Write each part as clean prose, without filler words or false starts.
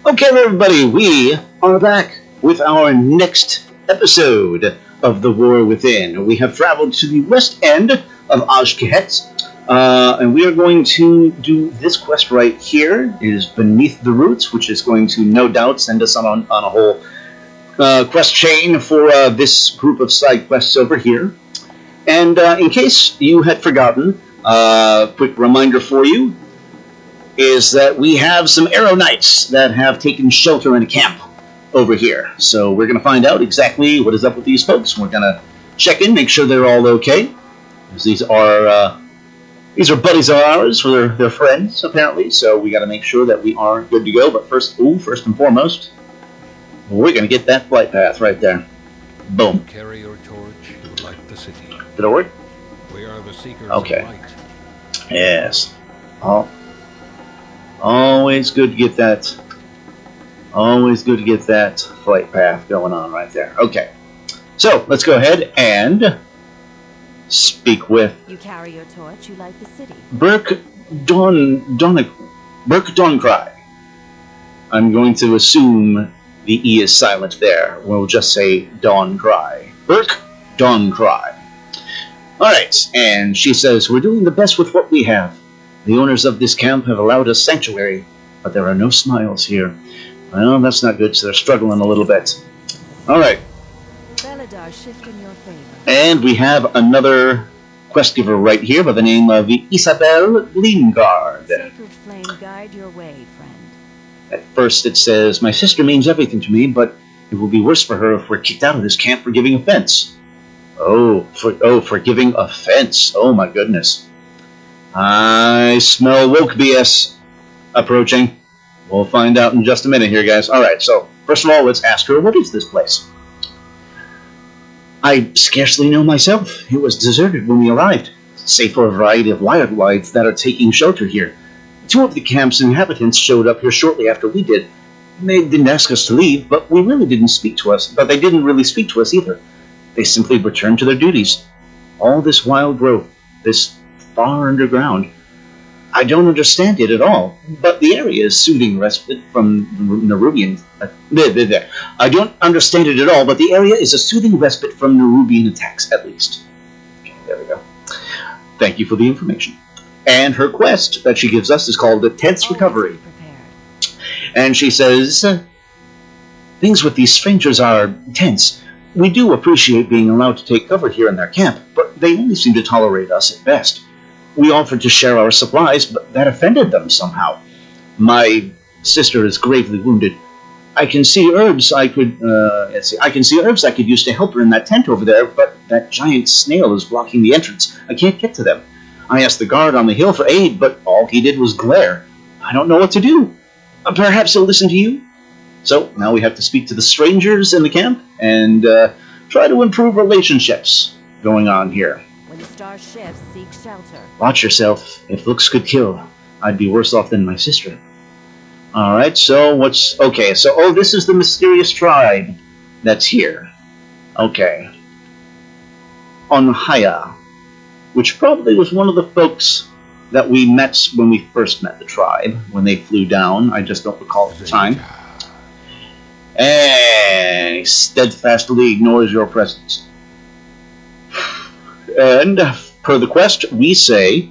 Okay, everybody, we are back with our next episode of The War Within. We have traveled to the west end of Azj-kahet, and we are going to do this quest right here. It is Beneath the Roots, which is going to no doubt send us on a whole quest chain for this group of side quests over here. And in case you had forgotten, quick reminder for you is that we have some Arrow Knights that have taken shelter in a camp over here. So we're going to find out exactly what is up with these folks. We're going to check in, make sure they're all okay. These are buddies of ours, they're friends apparently. So we got to make sure that we are good to go. But first and foremost, we're going to get that flight path right there. Boom. Carry your torch like the city. Did it work? We are the seekers Okay. of light. Yes. Always good to get that. Always good to get that flight path going on right there. Okay. So let's go ahead and speak with You carry your torch, you light the city. Burke Doncry. I'm going to assume the E is silent there. We'll just say Doncry. Burke Doncry. Alright, and she says, we're doing the best with what we have. The owners of this camp have allowed us sanctuary, but there are no smiles here. Well, that's not good, so they're struggling a little bit. Alright. Beladar shift in your favor. And we have another quest giver right here by the name of Isabel Lingard. Sacred flame guide your way, friend. At first it says, my sister means everything to me, but it will be worse for her if we're kicked out of this camp for giving offense. For giving offense. Oh my goodness. I smell woke BS approaching. We'll find out in just a minute here, guys. Alright, so first of all, let's ask her, what is this place? I scarcely know myself. It was deserted when we arrived, save for a variety of wildlife that are taking shelter here. Two of the camp's inhabitants showed up here shortly after we did. They didn't ask us to leave, but they didn't speak to us either. They simply returned to their duties. All this wild growth, this far underground, I don't understand it at all, but the area is soothing respite from Nerubian... I don't understand it at all, but the area is a soothing respite from Nerubian attacks, at least. Okay, there we go. Thank you for the information. And her quest that she gives us is called the Tense Recovery. And she says, things with these strangers are tense. We do appreciate being allowed to take cover here in their camp, but they only seem to tolerate us at best. We offered to share our supplies, but that offended them somehow. My sister is gravely wounded. I can see herbs I could use to help her in that tent over there, but that giant snail is blocking the entrance. I can't get to them. I asked the guard on the hill for aid, but all he did was glare. I don't know what to do. Perhaps he'll listen to you? So now we have to speak to the strangers in the camp and try to improve relationships going on here. When the star shifts, seek shelter. Watch yourself. If looks could kill, I'd be worse off than my sister. Alright, so what's... Okay, so, this is the mysterious tribe that's here. Okay. Onhaya, which probably was one of the folks that we met when we first met the tribe, when they flew down. I just don't recall at the time. And he steadfastly ignores your presence. And, per the quest, we say,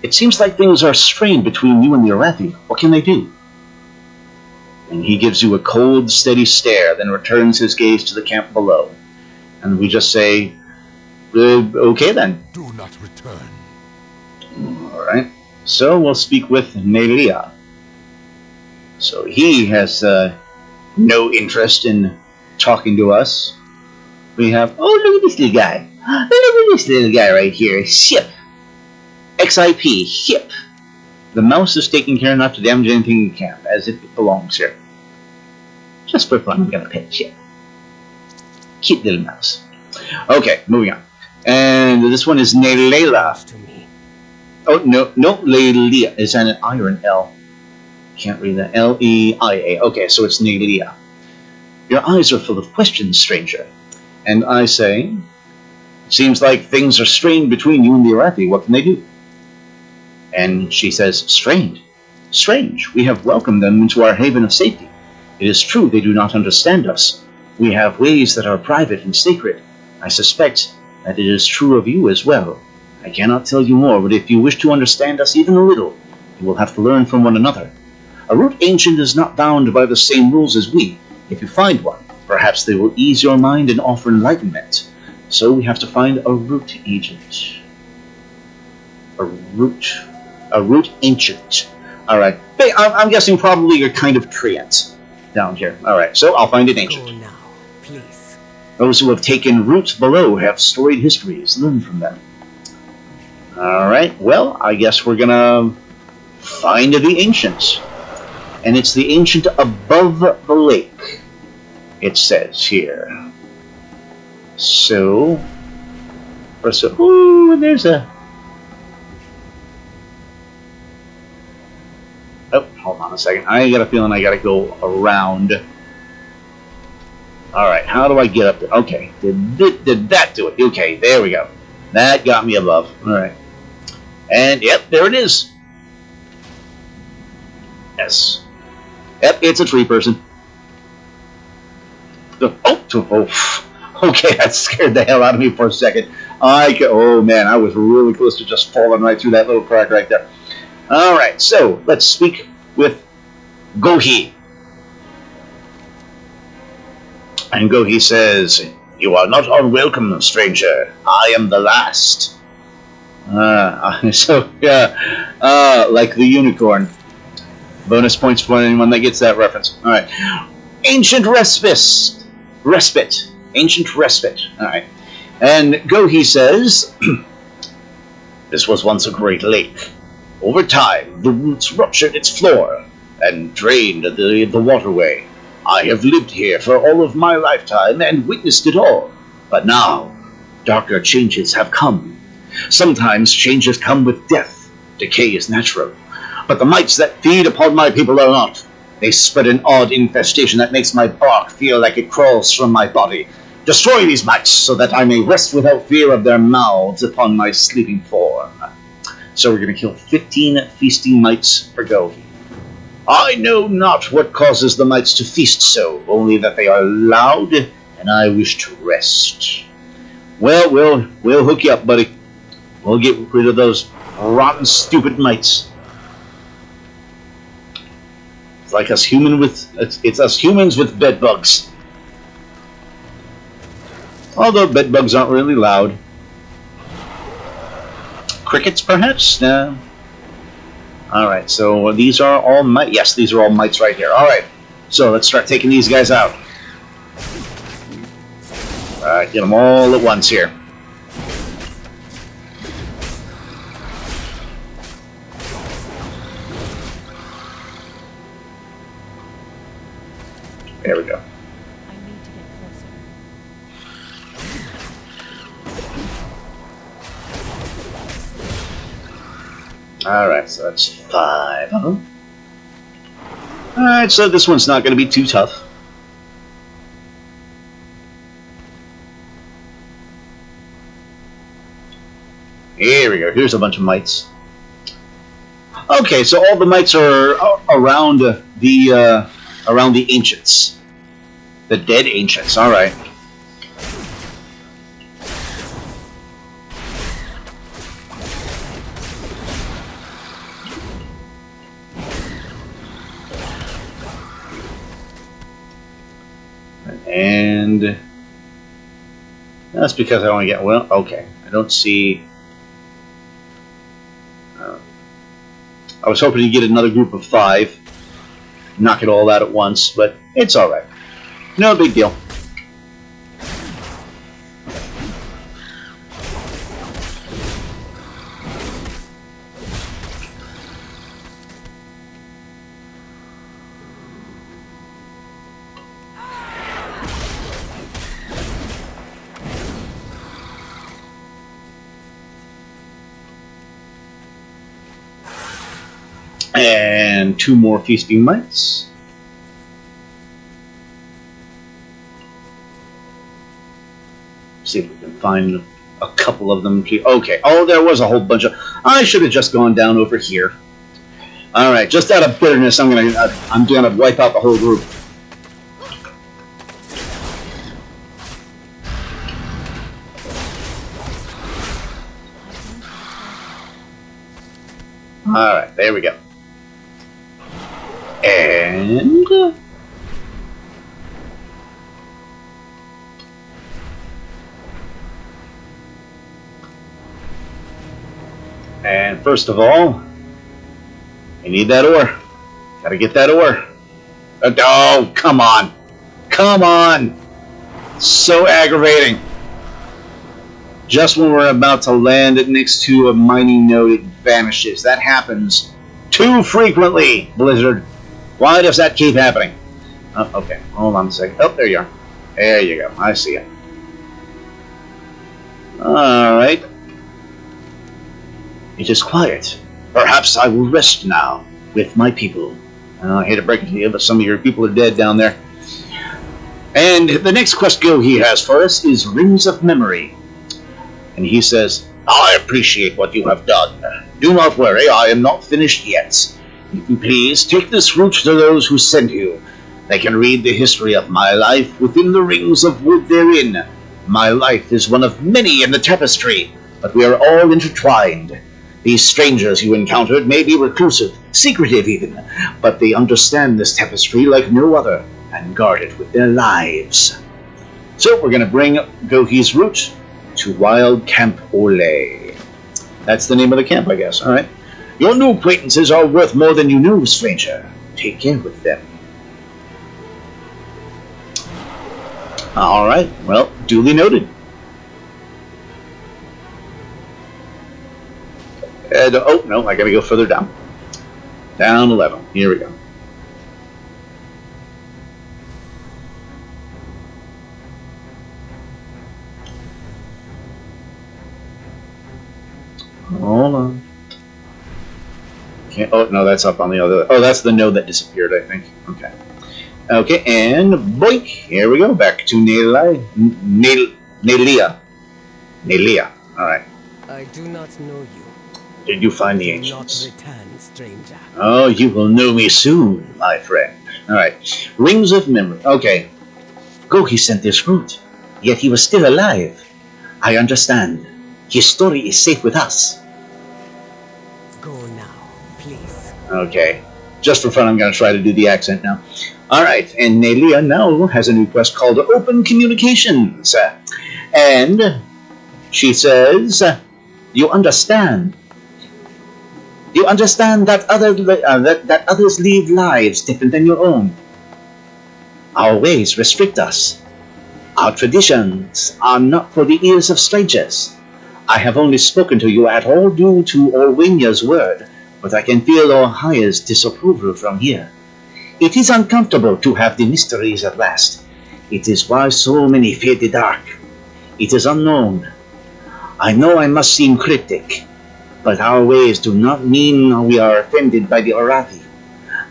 it seems like things are strained between you and the Arathi. What can they do? And he gives you a cold, steady stare, then returns his gaze to the camp below. And we just say, okay then. Do not return. Alright. So we'll speak with Ney'leia. So he has no interest in talking to us. We have, oh, look at this little guy. Look at this little guy right here. Ship. XIP. Ship. The mouse is taking care not to damage anything in camp, as if it belongs here. Just for fun, I'm gonna pet Ship. Cute little mouse. Okay, moving on. And this one is Ney'leia. Oh, no, Ney'leia. Is that an I or an L? Can't read that. L-E-I-A. Okay, so it's Ney'leia. Your eyes are full of questions, stranger. And I say, seems like things are strained between you and the Arathi. What can they do? And she says, strained? Strange, we have welcomed them into our haven of safety. It is true they do not understand us. We have ways that are private and sacred. I suspect that it is true of you as well. I cannot tell you more, but if you wish to understand us even a little, you will have to learn from one another. A root ancient is not bound by the same rules as we. If you find one, perhaps they will ease your mind and offer enlightenment. So we have to find a root agent. A root ancient. Alright. Hey, I'm guessing probably you're kind of treant down here. Alright, so I'll find an ancient. Go now, please. Those who have taken root below have storied histories. Learn from them. Alright, well, I guess we're gonna find the ancient. And it's the ancient above the lake, it says here. So, ooh, there's a... Oh, hold on a second. I got a feeling I gotta go around. Alright, how do I get up there? Okay, did that do it? Okay, there we go. That got me above. Alright. And, yep, there it is. Yes. Yep, it's a tree person. Oh, okay, that scared the hell out of me for a second. Oh man, I was really close to just falling right through that little crack right there. Alright, so let's speak with Gohi. And Gohi says, "You are not unwelcome, stranger. I am the last." Like the unicorn. Bonus points for anyone that gets that reference. Alright. Ancient respite. Ancient respite. Alright. And Gohi says, "This was once a great lake. Over time, the roots ruptured its floor and drained the waterway. I have lived here for all of my lifetime and witnessed it all. But now, darker changes have come. Sometimes changes come with death. Decay is natural. But the mites that feed upon my people are not. They spread an odd infestation that makes my bark feel like it crawls from my body. Destroy these mites so that I may rest without fear of their mouths upon my sleeping form." So we're going to kill 15 feasting mites for Gohi. "I know not what causes the mites to feast so, only that they are loud, and I wish to rest." Well, we'll hook you up, buddy. We'll get rid of those rotten, stupid mites. It's like us it's us humans with bed bugs. Although bed bugs aren't really loud. Crickets, perhaps? No. Alright, so these are all mites. Yes, these are all mites right here. Alright, so let's start taking these guys out. Alright, get them all at once here. There we go. I need to get closer. Alright, so that's 5 of them. Alright, so this one's not going to be too tough. Here we go. Here's a bunch of mites. Okay, so all the mites are around the ancients. The dead ancients. Alright. And that's because I only get, well, okay. I don't see... I was hoping to get another group of 5. Knock it all out at once, but it's alright. No big deal. And 2 more feasting mites. See if we can find a couple of them. Okay. Oh, there was a whole bunch of... I should have just gone down over here. All right, just out of bitterness, I'm gonna wipe out the whole group. All right, there we go. And first of all, I need that ore. Gotta get that ore. Oh, come on. Come on. So aggravating. Just when we're about to land it next to a mining node, it vanishes. That happens too frequently, Blizzard. Why does that keep happening? Oh, okay, hold on a second. Oh, there you are. There you go. I see it. Alright. It is quiet. Perhaps I will rest now with my people. I hate to break it to you, but some of your people are dead down there. And the next quest go he has for us is Rings of Memory. And he says, I appreciate what you have done. Do not worry, I am not finished yet. If you please, take this route to those who sent you. They can read the history of my life within the rings of wood therein. My life is one of many in the tapestry, but we are all intertwined. These strangers you encountered may be reclusive, secretive even, but they understand this tapestry like no other, and guard it with their lives. So we're going to bring Gohi's route to Wildcamp Or'lay. That's the name of the camp, I guess. All right. Your new acquaintances are worth more than you know, stranger. Take care with them. All right. Well, duly noted. Oh, no, I gotta go further down. Down 11. Here we go. Hold on. Can't, oh, no, that's up on the other. Oh, that's the node that disappeared, I think. Okay. Okay, and boink. Here we go. Back to Ney'leia. Ney'leia. All right. I do not know you. Did you find the Do ancients? not return, stranger. Oh, you will know me soon, my friend. All right. Rings of Memory. Okay. Gohi sent this route, yet he was still alive. I understand. His story is safe with us. Go now, please. Okay. Just for fun, I'm going to try to do the accent now. All right. And Ney'leia now has a new quest called Open Communications. And she says, you understand. You understand that that others live lives different than your own. Our ways restrict us. Our traditions are not for the ears of strangers. I have only spoken to you at all due to Orwinia's word, but I can feel Orhaya's disapproval from here. It is uncomfortable to have the mysteries at last. It is why so many fear the dark. It is unknown. I know I must seem cryptic, but our ways do not mean we are offended by the Arathi.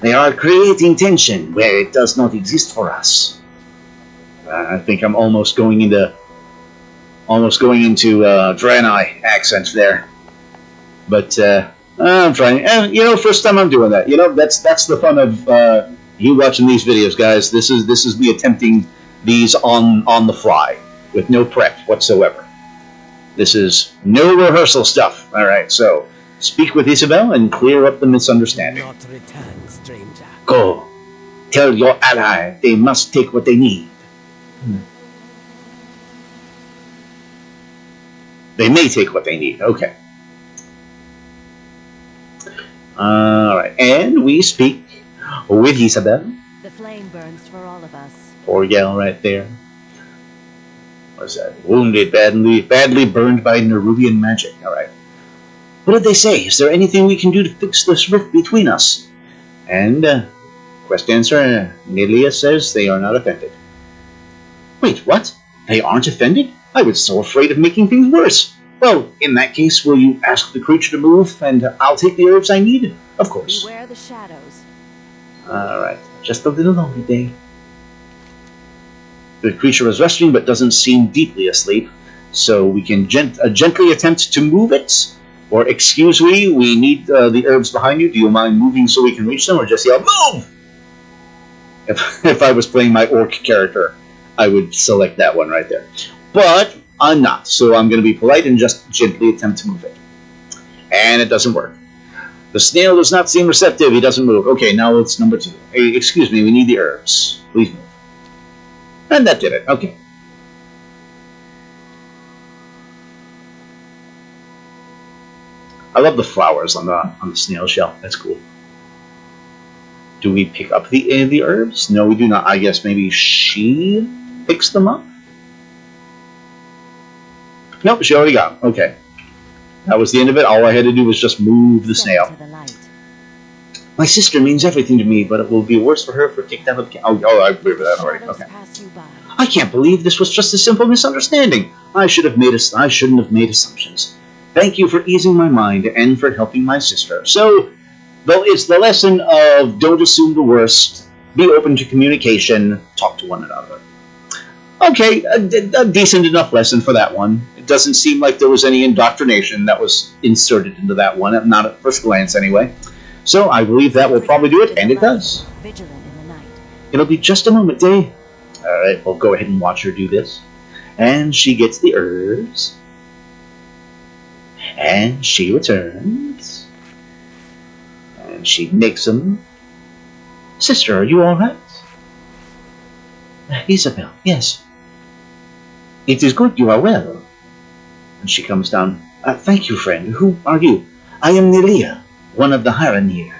They are creating tension where it does not exist for us. I think I'm almost going into Draenei accents there, but I'm trying. And first time I'm doing that. That's the fun of you watching these videos, guys. This is me attempting these on the fly with no prep whatsoever. This is no rehearsal stuff. All right, so speak with Isabel and clear up the misunderstanding. Do not return, stranger. Go. Tell your ally they must take what they need. They may take what they need. Okay. All right, and we speak with Isabel. The flame burns for all of us. Poor gal right there. What's that? Wounded, badly burned by Nerubian magic. All right. What did they say? Is there anything we can do to fix this rift between us? And quest answer, Ney'leia says they are not offended. Wait, what? They aren't offended? I was so afraid of making things worse. Well, in that case, will you ask the creature to move, and I'll take the herbs I need? Of course. Beware the shadows. All right. Just a little longer day. The creature is resting but doesn't seem deeply asleep, so we can gently attempt to move it, Or, excuse me, we need the herbs behind you. Do you mind moving so we can reach them? Or just yell, move! If I was playing my orc character, I would select that one right there. But I'm not, so I'm going to be polite and just gently attempt to move it. And it doesn't work. The snail does not seem receptive. He doesn't move. Okay, now it's number 2. Hey, excuse me, we need the herbs. Please move. And that did it. Okay. I love the flowers on the snail shell. That's cool. Do we pick up the herbs? No, we do not. I guess maybe she picks them up? Nope, she already got them. Okay. That was the end of it. All I had to do was just move the snail. To the light. My sister means everything to me, but it will be worse for her if we're kicked out of the camp. Oh, I agree with that already. Shadows Okay. pass you by. I can't believe this was just a simple misunderstanding. I shouldn't have made assumptions. Thank you for easing my mind and for helping my sister. So, though it's the lesson of don't assume the worst, be open to communication, talk to one another. Okay, a decent enough lesson for that one. It doesn't seem like there was any indoctrination that was inserted into that one, not at first glance anyway. So I believe that will probably do it, and it does. Vigilant in the night. It'll be just a moment, Day. Alright, we'll go ahead and watch her do this. And she gets the herbs. And she returns. And she makes them. Sister, are you alright? Isabel, yes. It is good you are well. And she comes down. Thank you, friend. Who are you? I am Ney'leia, one of the Haranir.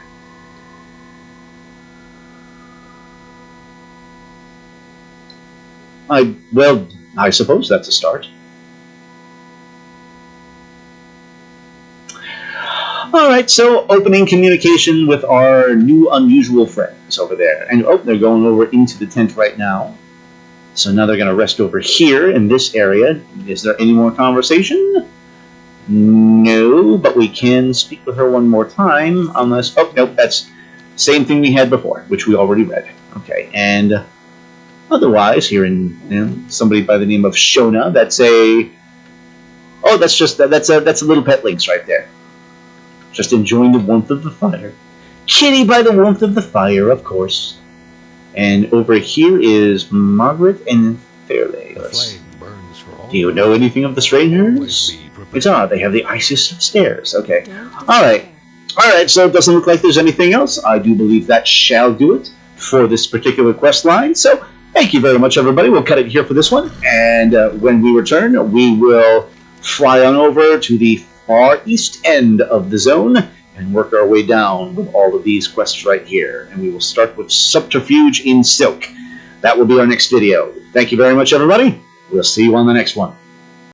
Well, I suppose that's a start. Alright, so opening communication with our new unusual friends over there. And they're going over into the tent right now. So now they're going to rest over here in this area. Is there any more conversation? No, but we can speak with her one more time unless... Oh, nope, that's same thing we had before, which we already read. Okay, and otherwise, here in somebody by the name of Shona, that's a... Oh, that's a little pet lynx right there. Just enjoying the warmth of the fire. Kitty by the warmth of the fire, of course. And over here is Margaret and Fairley. The flame burns for all. Do you know anything of the strangers? Always be prepared. It's odd, they have the iciest of stares. Okay. Don't Alright. despair. Alright, so it doesn't look like there's anything else. I do believe that shall do it for this particular quest line. So, thank you very much, everybody. We'll cut it here for this one. And when we return, we will fly on over to the far east end of the zone and work our way down with all of these quests right here. And we will start with Subterfuge in Silk. That will be our next video. Thank you very much, everybody. We'll see you on the next one.